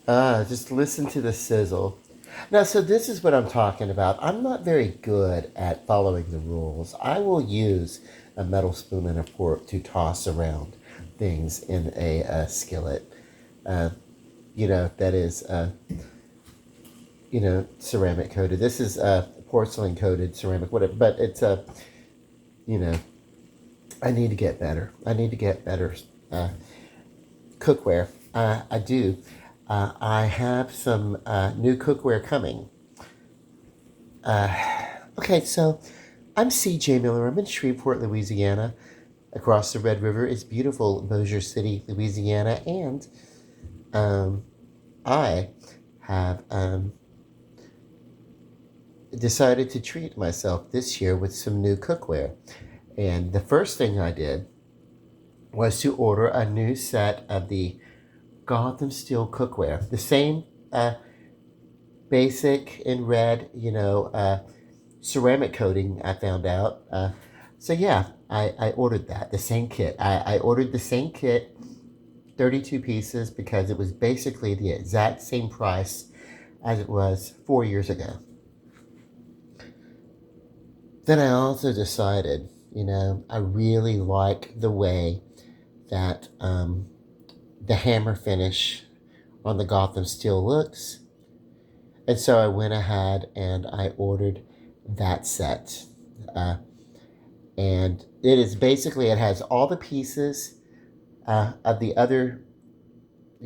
Just listen to the sizzle. Now, so this is what I'm talking about. I'm not very good at following the rules. I will use a metal spoon and a fork to toss around things in a skillet. Uh, that is, ceramic coated. This is porcelain coated ceramic, whatever. But it's you know, I need to get better. I need to get better uh, cookware. I do. I have some new cookware coming. Okay, so I'm C.J. Miller. I'm in Shreveport, Louisiana. Across the Red River is beautiful Bossier City, Louisiana, and um, I have decided to treat myself this year with some new cookware. And the first thing I did was to order a new set of the Gotham Steel cookware. The same basic in red, ceramic coating, I found out. So yeah, I ordered that, the same kit. I ordered the same kit, 32 pieces, because it was basically the exact same price as it was 4 years ago. Then I also decided, I really like the way that the hammer finish on the Gotham Steel looks. And so I went ahead and I ordered that set. Uh, and it has all the pieces of the other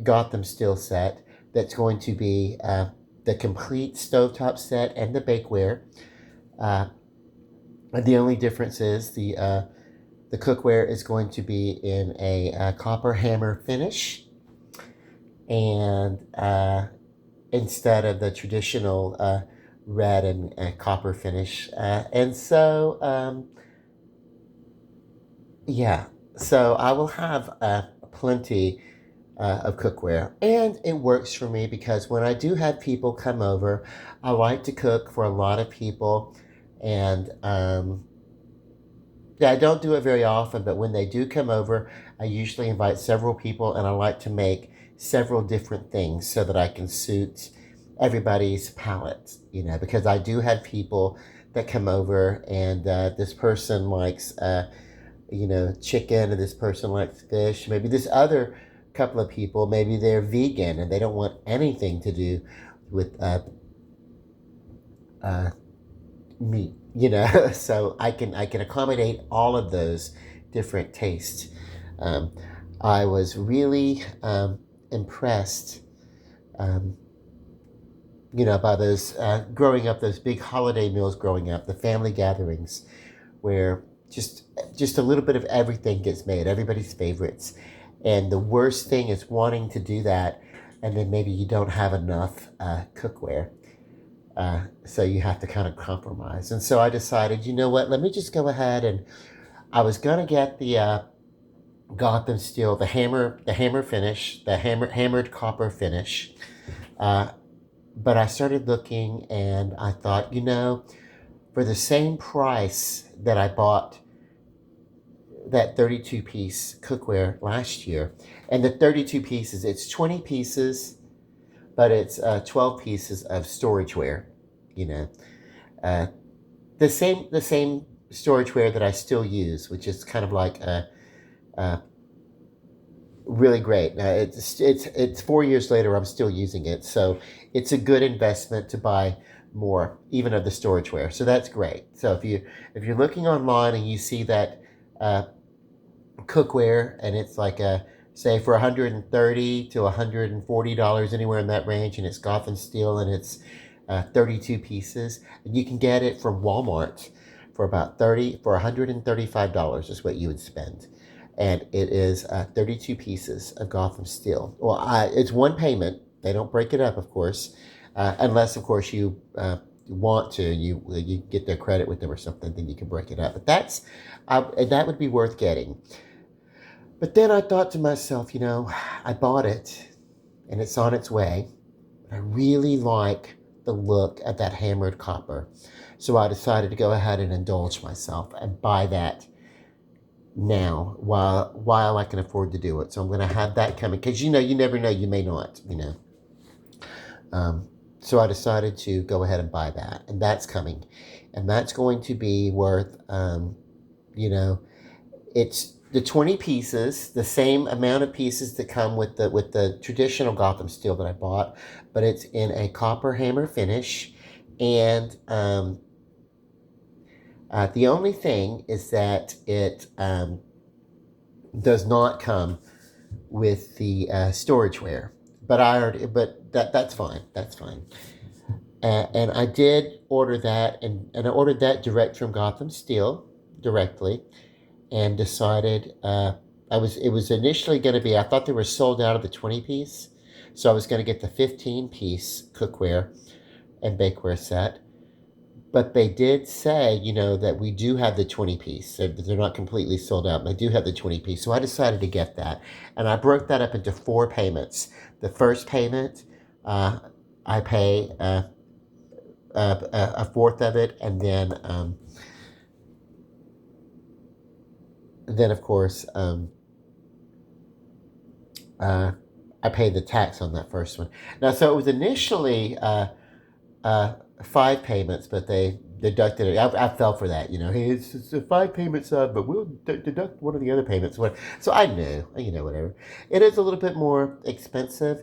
Gotham Steel set that's going to be the complete stovetop set and the bakeware. Uh, and the only difference is the cookware is going to be in a copper hammer finish, and instead of the traditional red and copper finish. And so, yeah, so I will have plenty of cookware. And it works for me because when I do have people come over, I like to cook for a lot of people. And yeah, I don't do it very often, but when they do come over, I usually invite several people and I like to make several different things so that I can suit everybody's palate, because I do have people that come over and this person likes, chicken, and this person likes fish. Maybe this other couple of people, maybe they're vegan and they don't want anything to do with uh, meat, so I can accommodate all of those different tastes. Um, I was really impressed, um, by those growing up, those big holiday meals growing up, the family gatherings, where just a little bit of everything gets made, everybody's favorites, and the worst thing is wanting to do that, and then maybe you don't have enough cookware. So you have to kind of compromise. And so I decided, you know what, let me just go ahead and I was going to get the Gotham Steel, the hammer finish, the hammered copper finish. Uh, but I started looking and I thought, for the same price that I bought that 32 piece cookware last year, and the 32 pieces, it's 20 pieces, but it's 12 pieces of storageware, you know. Uh, the same storageware that I still use, which is kind of like really great. It's 4 years later. I'm still using it, so it's a good investment to buy more, even of the storageware. So that's great. So if you're looking online and you see that uh, cookware, and it's like a say for $130 to $140, anywhere in that range, and it's Gotham Steel and it's 32 pieces, and you can get it from Walmart for about $135 is what you would spend, and it is 32 pieces of Gotham Steel. Well, it's one payment. They don't break it up, of course, unless of course you want to. You get their credit with them or something, then you can break it up. But that would be worth getting. But then I thought to myself, I bought it and it's on its way. I really like the look of that hammered copper. So I decided to go ahead and indulge myself and buy that now while I can afford to do it. So I'm going to have that coming because you never know, you may not. So I decided to go ahead and buy that, and that's coming, and that's going to be worth, you know, it's the 20 pieces, the same amount of pieces that come with the traditional Gotham steel that I bought, but it's in a copper hammer finish, and the only thing is that it does not come with the storageware. But that's fine. That's fine. And I did order that, and I ordered that direct from Gotham Steel directly, and decided it was initially going to be, I thought they were sold out of the 20 piece, so I was going to get the 15 piece cookware and bakeware set. But they did say, that we do have the 20 piece. So they're not completely sold out. They do have the 20 piece. So I decided to get that. And I broke that up into 4 payments. The first payment, I pay a fourth of it. And then of course, I pay the tax on that first one. Now, so it was initially 5 payments, but they deducted it. I fell for that, Hey, it's 5 payments, but we'll deduct one of the other payments. So I knew, whatever. It is a little bit more expensive,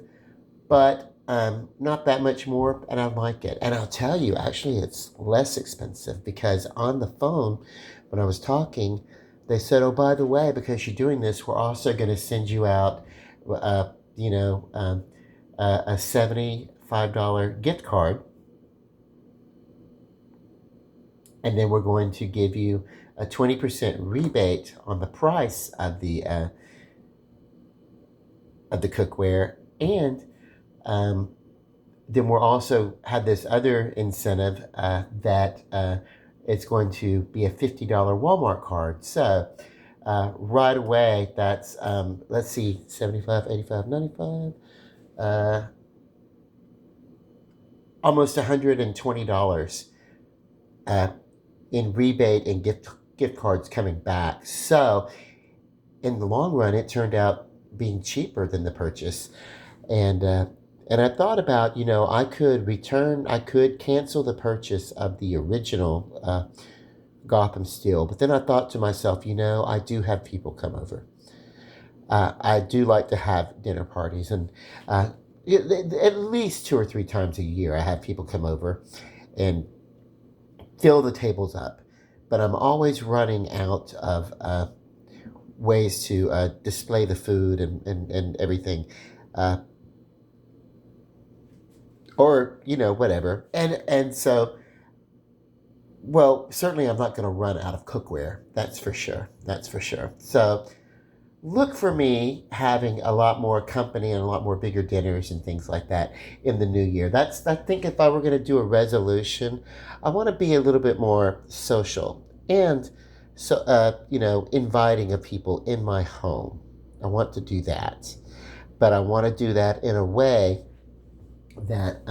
but not that much more, and I like it. And I'll tell you, actually, it's less expensive because on the phone, when I was talking, they said, "Oh, by the way, because you're doing this, we're also going to send you out, a $75 gift card, and then we're going to give you a 20% rebate on the price of the cookware, and then we'll also have this other incentive that it's going to be a $50 Walmart card." So right away, that's, let's see, 75, 85, 95, almost $120 in rebate and gift cards coming back. So in the long run, it turned out being cheaper than the purchase. And I thought about, I could cancel the purchase of the original Gotham Steel. But then I thought to myself, I do have people come over. I do like to have dinner parties, and at least 2 or 3 times a year, I have people come over and fill the tables up. But I'm always running out of ways to display the food and everything. Or, whatever. And so, well, certainly I'm not going to run out of cookware. That's for sure. That's for sure. So look for me having a lot more company and a lot more bigger dinners and things like that in the new year. I think if I were going to do a resolution, I want to be a little bit more social and, so, inviting of people in my home. I want to do that. But I want to do that in a way that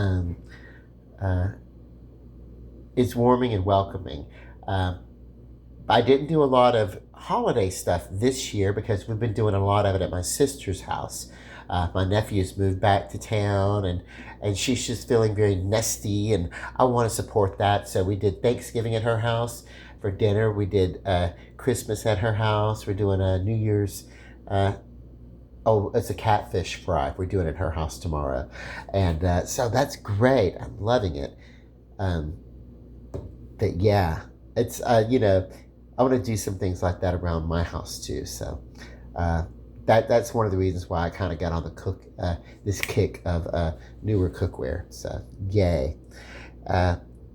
is warming and welcoming. I didn't do a lot of holiday stuff this year because we've been doing a lot of it at my sister's house. My nephew's moved back to town, and she's just feeling very nesty, and I want to support that. So we did Thanksgiving at her house for dinner. We did Christmas at her house. We're doing a New Year's. Oh, it's a catfish fry. We're doing it at her house tomorrow. And so that's great. I'm loving it. But yeah, it's, I want to do some things like that around my house too. So that's one of the reasons why I kind of got on this kick of newer cookware. So yay.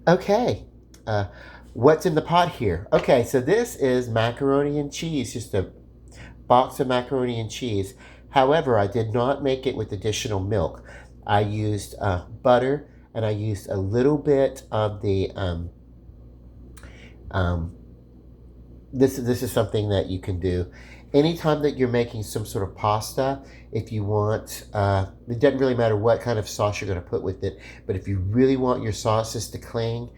Okay. What's in the pot here? Okay, so this is macaroni and cheese, just a box of macaroni and cheese. However, I did not make it with additional milk. I used butter, and I used a little bit of the this is something that you can do anytime that you're making some sort of pasta. If you want, it doesn't really matter what kind of sauce you're going to put with it, but if you really want your sauces to cling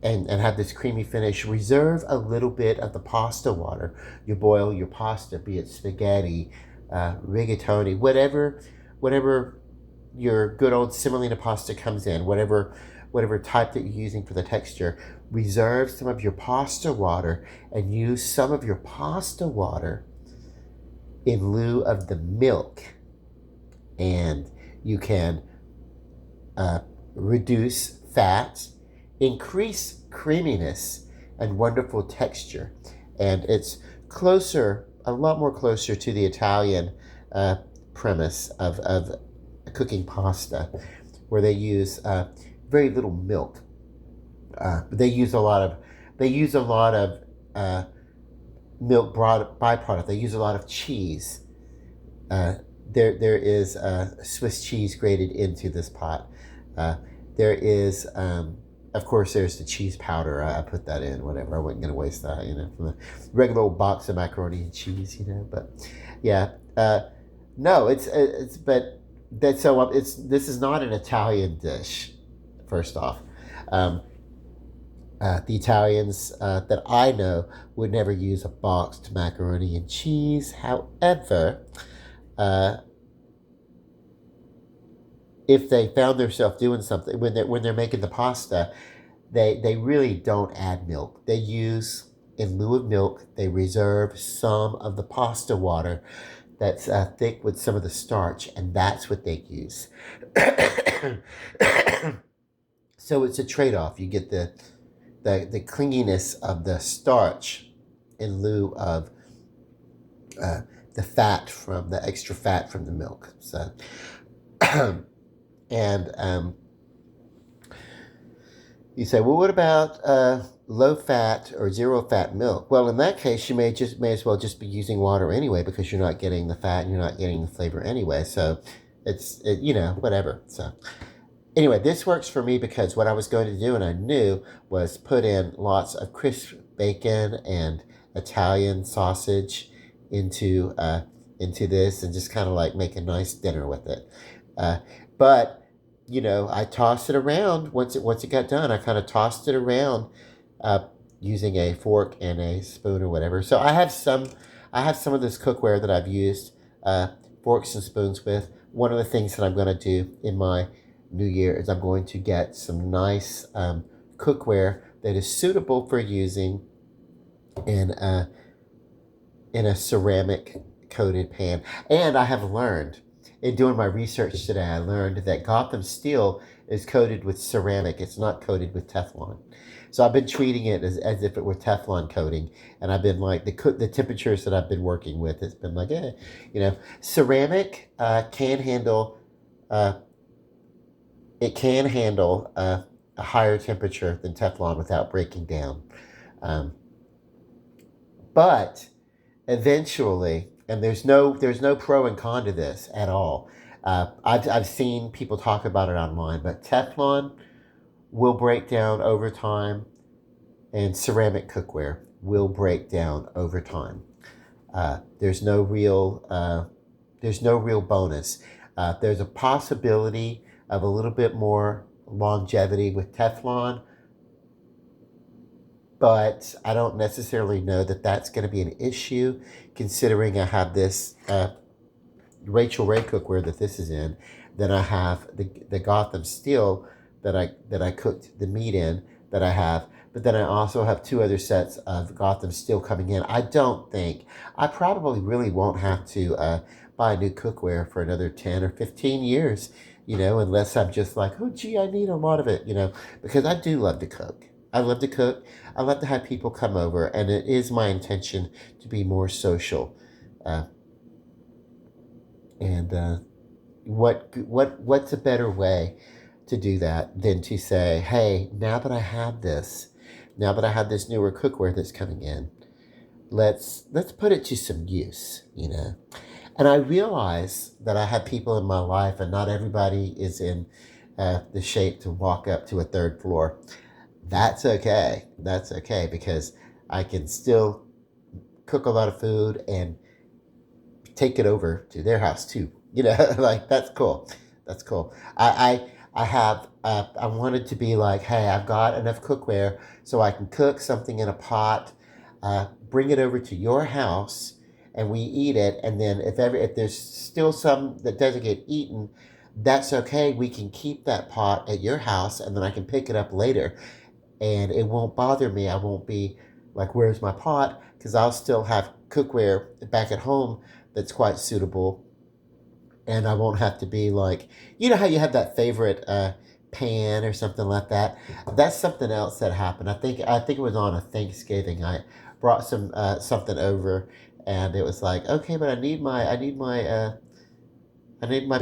and have this creamy finish, reserve a little bit of the pasta water. You boil your pasta, be it spaghetti, rigatoni, whatever your good old semolina pasta comes in, whatever type that you're using for the texture, reserve some of your pasta water and use some of your pasta water in lieu of the milk. And you can uh, reduce fat, increase creaminess, and wonderful texture. And it's closer, a lot more closer to the Italian uh, premise of cooking pasta, where they use very little milk. But they use a lot of milk byproduct. They use a lot of cheese. Uh, there is Swiss cheese grated into this pot. Uh, there is, of course, there's the cheese powder. I put that in. Whatever. I wasn't going to waste that, from the regular old box of macaroni and cheese, But yeah, no, it's but that so it's this is not an Italian dish. First off, um, the Italians that I know would never use a boxed macaroni and cheese. However, uh, if they found themselves doing something when they're making the pasta, they really don't add milk. They use, in lieu of milk, they reserve some of the pasta water that's thick with some of the starch, and that's what they use. So it's a trade-off. You get the clinginess of the starch in lieu of uh, the extra fat from the milk. So, and you say, well, what about low fat or zero fat milk? Well, in that case, you may as well just be using water anyway, because you're not getting the fat and you're not getting the flavor anyway. So whatever. So anyway, this works for me because what I was going to do, and I knew, was put in lots of crisp bacon and Italian sausage into this, and just kind of like make a nice dinner with it. But I tossed it around once it got done. I kind of tossed it around using a fork and a spoon or whatever. So I have some of this cookware that I've used forks and spoons with. One of the things that I'm going to do in my new year is I'm going to get some nice cookware that is suitable for using in a ceramic coated pan. And I have learned, in doing my research today, I learned that Gotham steel is coated with ceramic. It's not coated with Teflon. So I've been treating it as if it were Teflon coating. And I've been like, the temperatures that I've been working with, it's been like, ceramic can handle, a higher temperature than Teflon without breaking down. But eventually, and there's no pro and con to this at all. I've seen people talk about it online, but Teflon will break down over time, and ceramic cookware will break down over time. There's no real bonus. There's a possibility of a little bit more longevity with Teflon, but I don't necessarily know that that's going to be an issue, considering I have this Rachel Ray cookware that this is in. Then I have the Gotham steel that I cooked the meat in, that I have. But then I also have two other sets of Gotham steel coming in. I probably really won't have to buy a new cookware for another 10 or 15 years, unless I'm just like, oh, gee, I need a lot of it, because I do love to cook. I love to cook. I love to have people come over, and it is my intention to be more social. And what's a better way to do that than to say, hey, now that I have this newer cookware that's coming in, let's put it to some use, And I realize that I have people in my life, and not everybody is in the shape to walk up to a third floor. That's okay. That's okay, because I can still cook a lot of food and take it over to their house too. Like, that's cool. That's cool. I wanted to be like, hey, I've got enough cookware so I can cook something in a pot, bring it over to your house, and we eat it. And then if there's still some that doesn't get eaten, that's okay. We can keep that pot at your house and then I can pick it up later and it won't bother me. I won't be like, where's my pot? Because I'll still have cookware back at home that's quite suitable. And I won't have to be like, you know how you have that favorite pan or something like that. That's something else that happened. I think it was on a Thanksgiving. I brought something over, and it was like, okay, but I need my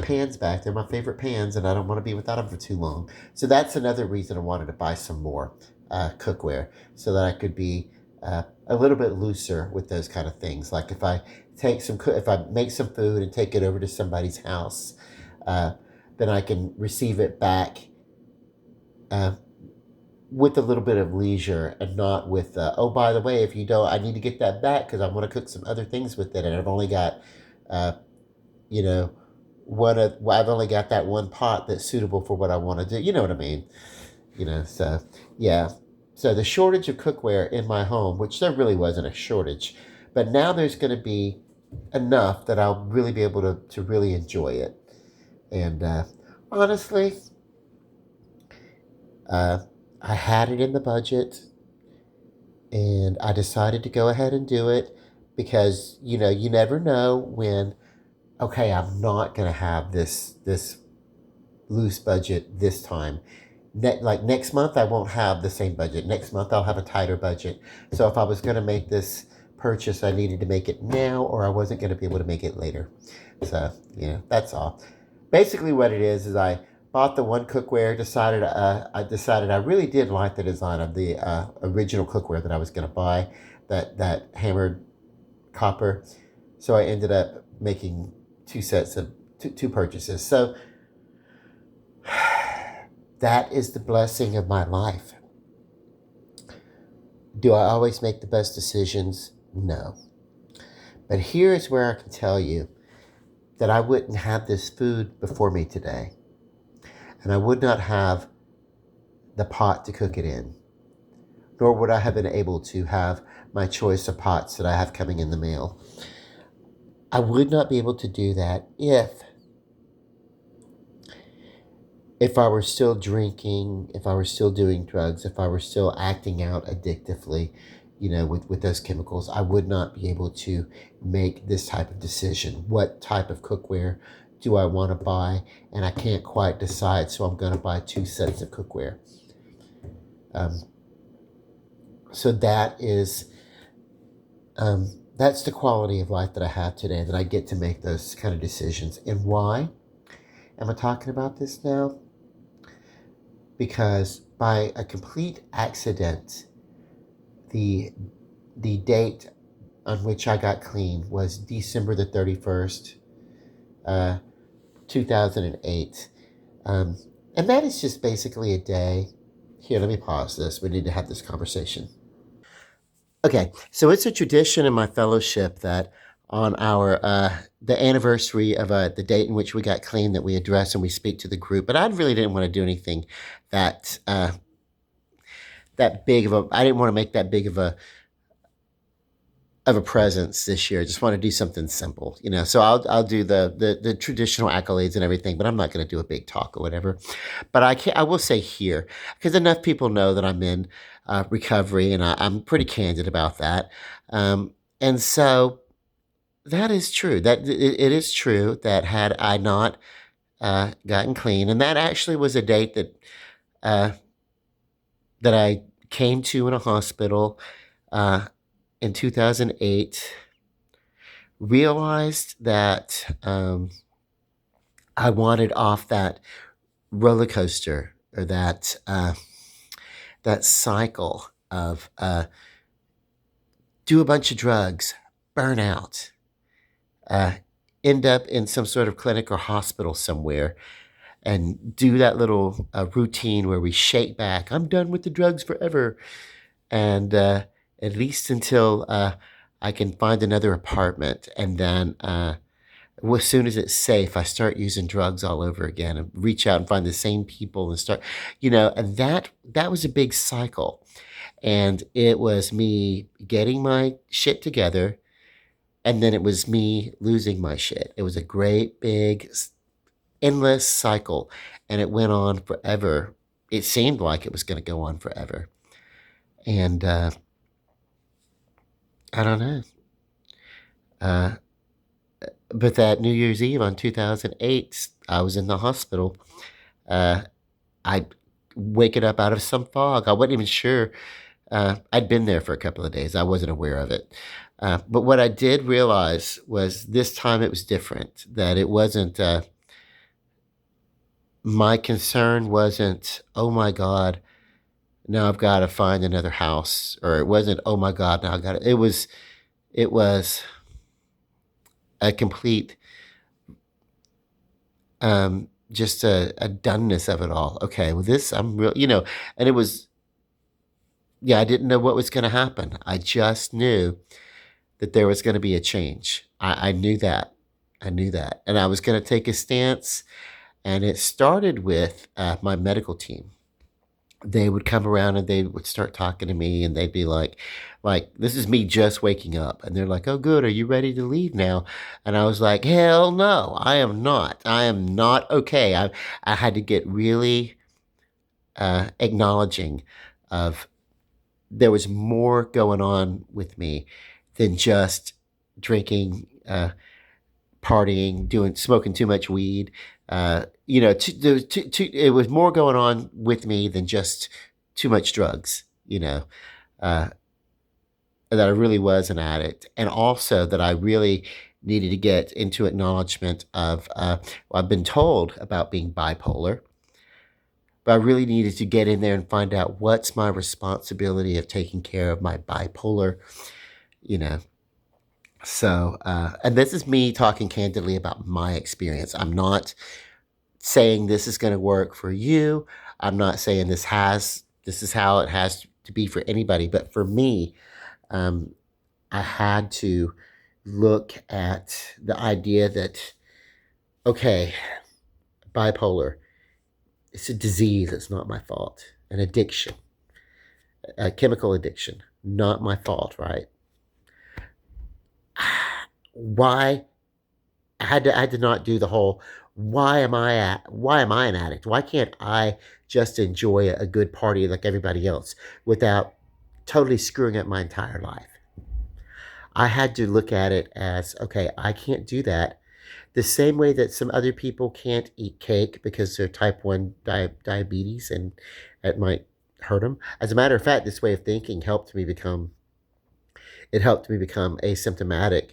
pans back. They're my favorite pans, and I don't want to be without them for too long. So that's another reason I wanted to buy some more cookware so that I could be a little bit looser with those kind of things. Like if I make some food and take it over to somebody's house, uh, then I can receive it back uh, with a little bit of leisure and not with oh, by the way, if you don't, I need to get that back because I want to cook some other things with it, and I've only got uh, you know I've only got that one pot that's suitable for what I want to do. You know what I mean? So yeah. So the shortage of cookware in my home, which there really wasn't a shortage, but now there's going to be enough that I'll really be able to really enjoy it. And honestly, uh, I had it in the budget, and I decided to go ahead and do it because you never know when. Okay, I'm not going to have this loose budget this time. Like next month, I won't have the same budget. Next month, I'll have a tighter budget. So if I was going to make this purchase, I needed to make it now, or I wasn't going to be able to make it later. So that's all. Basically, what it is I bought the one cookware. I decided I really did like the design of the original cookware that I was going to buy, that hammered copper. So I ended up making two purchases. So that is the blessing of my life. Do I always make the best decisions? No. But here is where I can tell you that I wouldn't have this food before me today. And I would not have the pot to cook it in. Nor would I have been able to have my choice of pots that I have coming in the mail. I would not be able to do that if I were still drinking, if I were still doing drugs, if I were still acting out addictively, with those chemicals. I would not be able to make this type of decision. What type of cookware do I want to buy? And I can't quite decide, so I'm going to buy two sets of cookware. Um, so that's the quality of life that I have today, that I get to make those kind of decisions. And why am I talking about this now? Because by a complete accident, the the date on which I got clean was December the 31st, uh, 2008. Um, and that is just basically a day. Here, let me pause this. We need to have this conversation. Okay, so it's a tradition in my fellowship that on our the anniversary of the date in which we got clean, that we address and we speak to the group. But I really didn't want to do anything that that big of a. I didn't want to make that big of a presence this year. I just want to do something simple, So I'll do the traditional accolades and everything, but I'm not going to do a big talk or whatever. But I will say here, because enough people know that I'm in recovery, and I'm pretty candid about that. And so that is true. It is true that had I not gotten clean, and that actually was a date uh, that I came to in a hospital uh, in 2008, realized that I wanted off that roller coaster, or that cycle of do a bunch of drugs, burn out, uh, end up in some sort of clinic or hospital somewhere, and do that little routine where we shake back. I'm done with the drugs forever, and at least until I can find another apartment, and then as soon as it's safe, I start using drugs all over again, and reach out and find the same people and start, and that was a big cycle. And it was me getting my shit together, and then it was me losing my shit. It was a great big endless cycle, and it went on forever. It seemed like it was going to go on forever. And I don't know. Uh, but that New Year's Eve on 2008, I was in the hospital. Uh, I waking up out of some fog. I wasn't even sure. I'd been there for a couple of days. I wasn't aware of it. But what I did realize was this time it was different. That it wasn't. My concern wasn't, oh my God, now I've got to find another house, or it wasn't, oh my God, now I got to. It was a complete, just a doneness of it all. Okay, well, this I'm real, and it was, yeah, I didn't know what was going to happen. I just knew that there was going to be a change. I knew that. I knew that. And I was going to take a stance. And it started with my medical team. They would come around and they would start talking to me, and they'd be like, this is me just waking up. And they're like, oh, good. Are you ready to leave now? And I was like, hell no, I am not. I am not okay. I had to get really acknowledging of there was more going on with me than just drinking, partying, smoking too much weed. It was more going on with me than just too much drugs. Uh, that I really was an addict, and also that I really needed to get into acknowledgement of. Well, I've been told about being bipolar, but I really needed to get in there and find out what's my responsibility of taking care of my bipolar. You know, So, and this is me talking candidly about my experience. I'm not saying this is going to work for you. I'm not saying this is how it has to be for anybody. But for me, um, I had to look at the idea that, okay, bipolar, it's a disease. It's not my fault. An addiction, a chemical addiction, not my fault, right? Why I had to not do the whole why am I an addict? Why can't I just enjoy a good party like everybody else without totally screwing up my entire life? I had to look at it as, okay, I can't do that. The same way that some other people can't eat cake because they're type 1 diabetes and it might hurt them. As a matter of fact, this way of thinking helped me become asymptomatic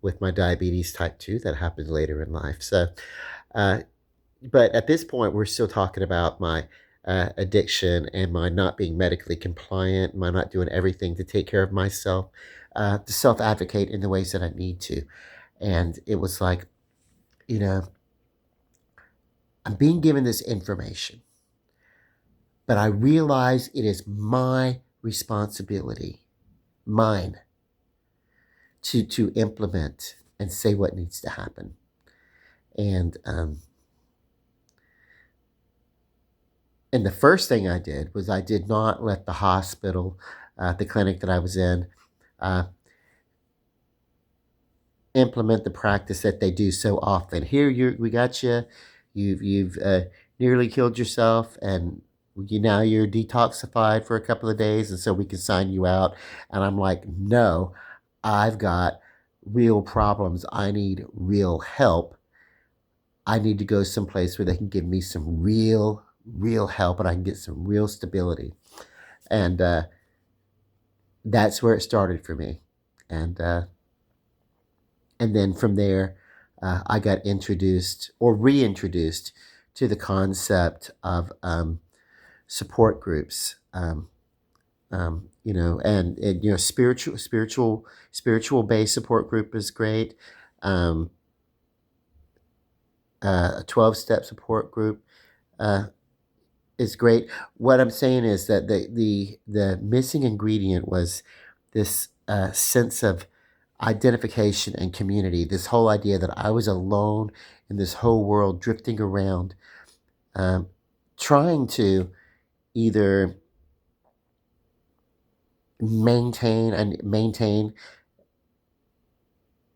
with my diabetes type 2 that happened later in life. So, uh, but at this point, we're still talking about my addiction and my not being medically compliant, my not doing everything to take care of myself, to self advocate in the ways that I need to. And it was like, you know, I'm being given this information, but I realize it is my responsibility, mine, to implement and say what needs to happen. And and the first thing I did was I did not let the hospital, the clinic that I was in, uh, implement the practice that they do so often. Here, we got you. You've nearly killed yourself, and you're detoxified for a couple of days, and so we can sign you out. And I'm like, no, I've got real problems. I need real help. I need to go someplace where they can give me some real help, and I can get some real stability. And that's where it started for me. And and then from there, I got introduced or reintroduced to the concept of support groups. Spiritual based support group is great. Um, a 12-step support group uh, is great. What I'm saying is that the missing ingredient was this sense of identification and community. This whole idea that I was alone in this whole world, drifting around, um, trying to either maintain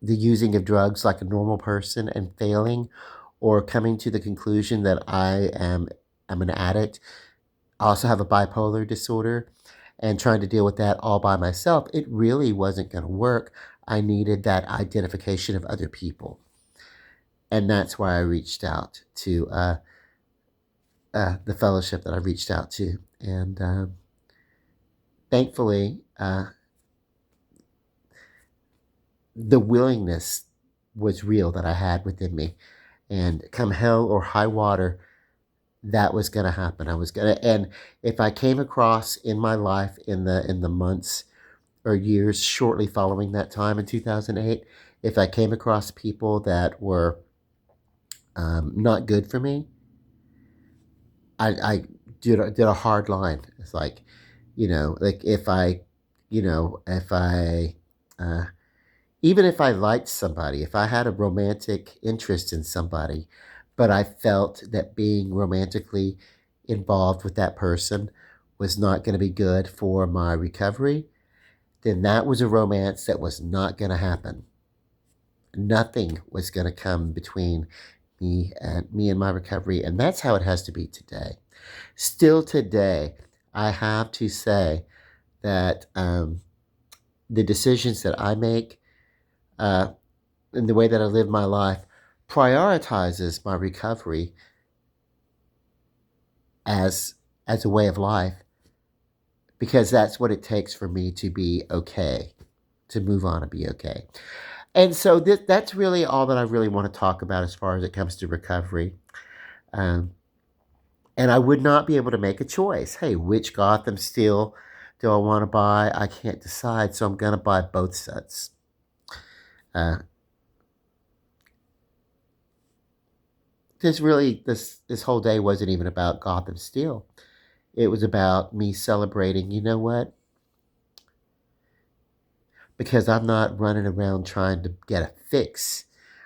the using of drugs like a normal person and failing, or coming to the conclusion that I'm an addict. I also have a bipolar disorder, and trying to deal with that all by myself, it really wasn't going to work. I needed that identification of other people. And that's why I reached out to the fellowship that I reached out to. And thankfully, the willingness was real that I had within me. And come hell or high water, that was going to happen. I was going to, and if I came across in my life in the months or years shortly following that time in 2008, if I came across people that were not good for me, I did a hard line. It's like, like if I, if I, uh, even if I liked somebody, if I had a romantic interest in somebody, but I felt that being romantically involved with that person was not going to be good for my recovery, then that was a romance that was not going to happen. Nothing was going to come between me and my recovery, and that's how it has to be today. Still today, I have to say that the decisions that I make uh, and the way that I live my life prioritizes my recovery as a way of life, because that's what it takes for me to be okay, to move on and be okay. And so that's really all that I really want to talk about as far as it comes to recovery. Um, and I would not be able to make a choice. Hey, which Gotham Steel do I want to buy? I can't decide, so I'm going to buy both sets. Uh, this whole day wasn't even about Gotham Steel. It was about me celebrating. You know what? Because I'm not running around trying to get a fix.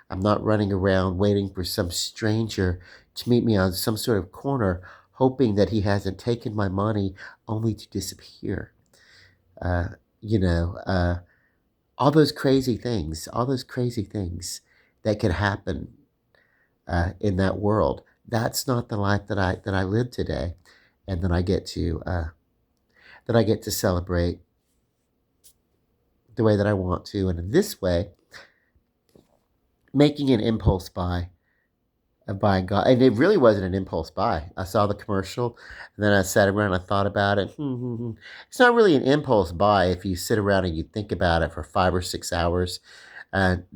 I'm not running around waiting for some stranger to meet me on some sort of corner, hoping that he hasn't taken my money only to disappear. Uh, you know, all those crazy things that could happen in that world. That's not the life that I live today, and that I get to celebrate the way that I want to, and in this way, making an impulse buy of buying God. And it really wasn't an impulse buy. I saw the commercial, and then I sat around and I thought about it. It's not really an impulse buy if you sit around and you think about it for 5 or 6 hours,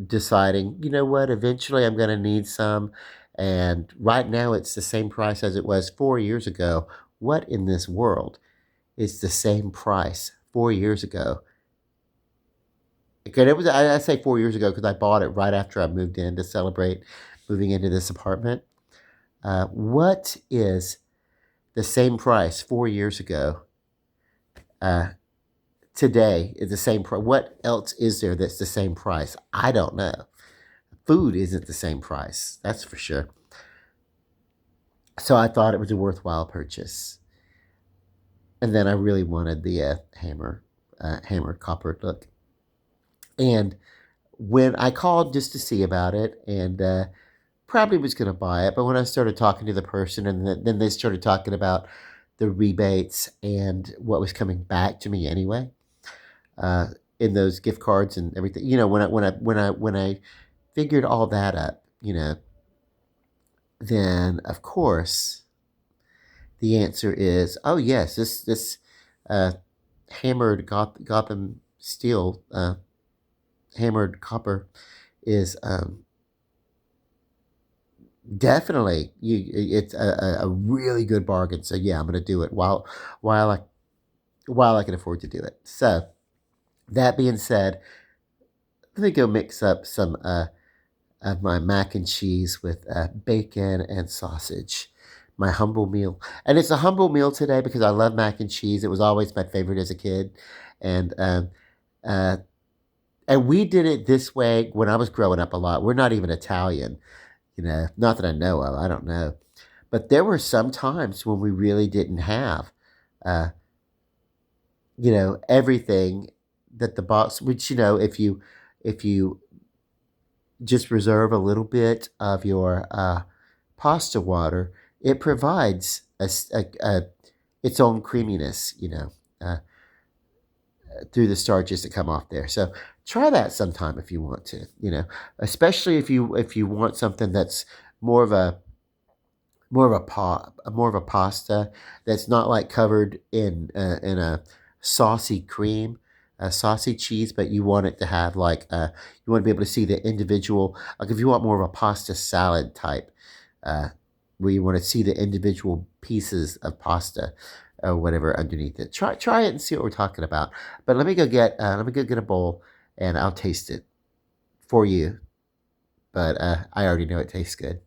deciding, you know what, eventually I'm going to need some. And right now it's the same price as it was 4 years ago. What in this world is the same price 4 years ago? Okay, I say 4 years ago because I bought it right after I moved in to celebrate moving into this apartment. What is the same price 4 years ago? Uh, Today is the same price. What else is there that's the same price? I don't know. Food isn't the same price, that's for sure. So I thought it was a worthwhile purchase. And then I really wanted the hammer copper look. And when I called just to see about it, and probably was going to buy it, but when I started talking to the person, and then they started talking about the rebates and what was coming back to me anyway, uh, in those gift cards and everything, when I figured all that up, then of course the answer is, oh yes, this uh, Gotham steel, hammered copper is definitely it's a really good bargain. So yeah, I'm gonna do it while I while I can afford to do it. So that being said, let me go mix up some of my mac and cheese with bacon and sausage. My humble meal, and it's a humble meal today because I love mac and cheese. It was always my favorite as a kid, and uh, we did it this way when I was growing up a lot. We're not even Italian, not that I know of. I don't know. But there were some times when we really didn't have, uh, everything that the box, which, if you just reserve a little bit of your pasta water, it provides its own creaminess, uh, through the starches that come off there. So try that sometime if you want to, especially if you want something that's more of a more of a pasta that's not like covered in a saucy cream, a saucy cheese, but you want it to have like you want to be able to see the individual. Like if you want more of a pasta salad type, uh, where you want to see the individual pieces of pasta or whatever underneath it. Try it and see what we're talking about. But let me go get a bowl and I'll taste it for you. But I already know it tastes good.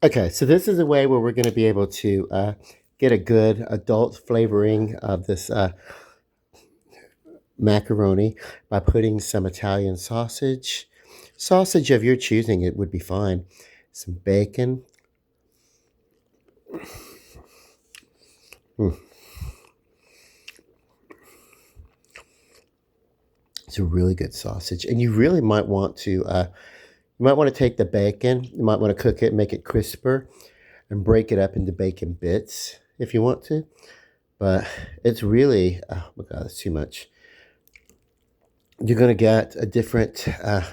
Okay, so this is a way where we're going to be able to get a good adult flavoring of this macaroni by putting some Italian sausage of your choosing. It would be fine. Some bacon. Mm, it's a really good sausage, and you really might want to. You might want to take the bacon. You might want to cook it, make it crisper, and break it up into bacon bits if you want to. But it's really, oh my god, that's too much. You're gonna get a different. You're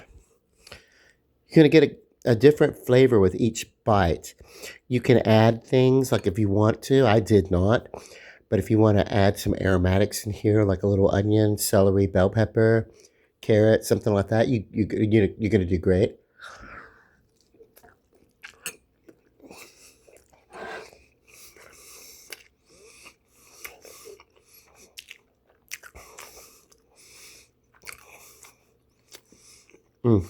gonna get a different flavor with each bite. You can add things like if you want to. I did not, but if you want to add some aromatics in here, like a little onion, celery, bell pepper, carrot, something like that, you're gonna do great. Mm.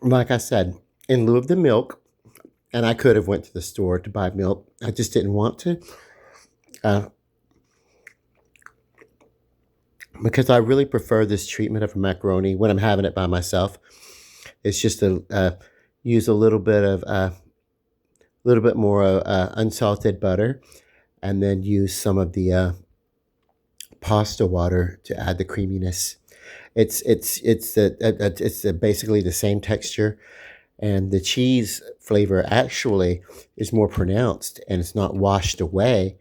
Like I said, in lieu of the milk, and I could have went to the store to buy milk. I just didn't want to. Uh, because I really prefer this treatment of a macaroni when I'm having it by myself. It's just to use a little bit more unsalted butter, and then use some of the pasta water to add the creaminess. It's basically the same texture, and the cheese flavor actually is more pronounced, and it's not washed away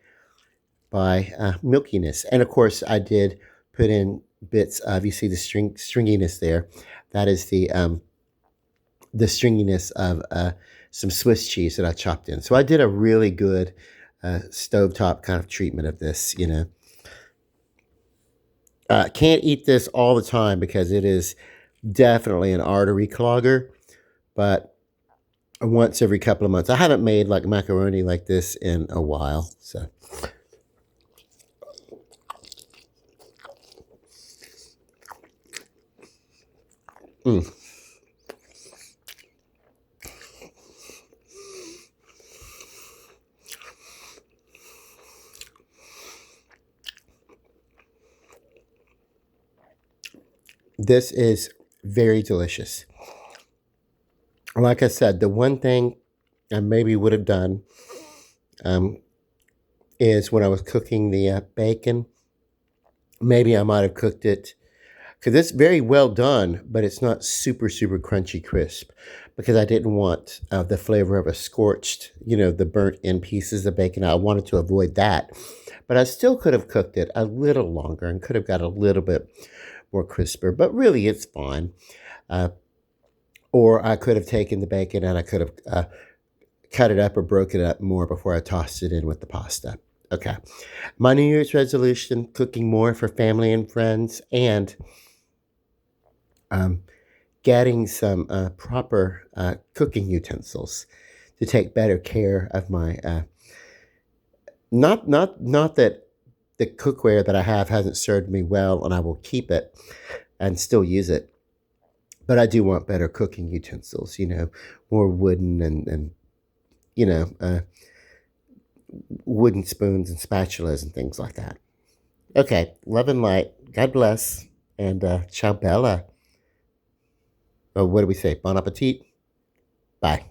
by milkiness. And of course, I did put in bits of, you see the stringiness there. That is the stringiness of some Swiss cheese that I chopped in. So I did a really good stovetop kind of treatment of this. Can't eat this all the time because it is definitely an artery clogger, but once every couple of months. I haven't made like macaroni like this in a while, so. Mm. This is very delicious. Like I said, the one thing I maybe would have done um, is when I was cooking the bacon, maybe I might have cooked it because it's very well done, but it's not super, super crunchy crisp because I didn't want the flavor of a scorched, the burnt in pieces of bacon. I wanted to avoid that. But I still could have cooked it a little longer and could have got a little bit more crisper, but really it's fine. Uh, or I could have taken the bacon and I could have cut it up or broke it up more before I tossed it in with the pasta. Okay. My New Year's resolution, cooking more for family and friends, and um, getting some proper cooking utensils to take better care of my not that the cookware that I have hasn't served me well and I will keep it and still use it, but I do want better cooking utensils, more wooden and you know, uh, wooden spoons and spatulas and things like that. Okay, love and light. God bless. And ciao bella. Oh, what do we say? Bon appetit. Bye.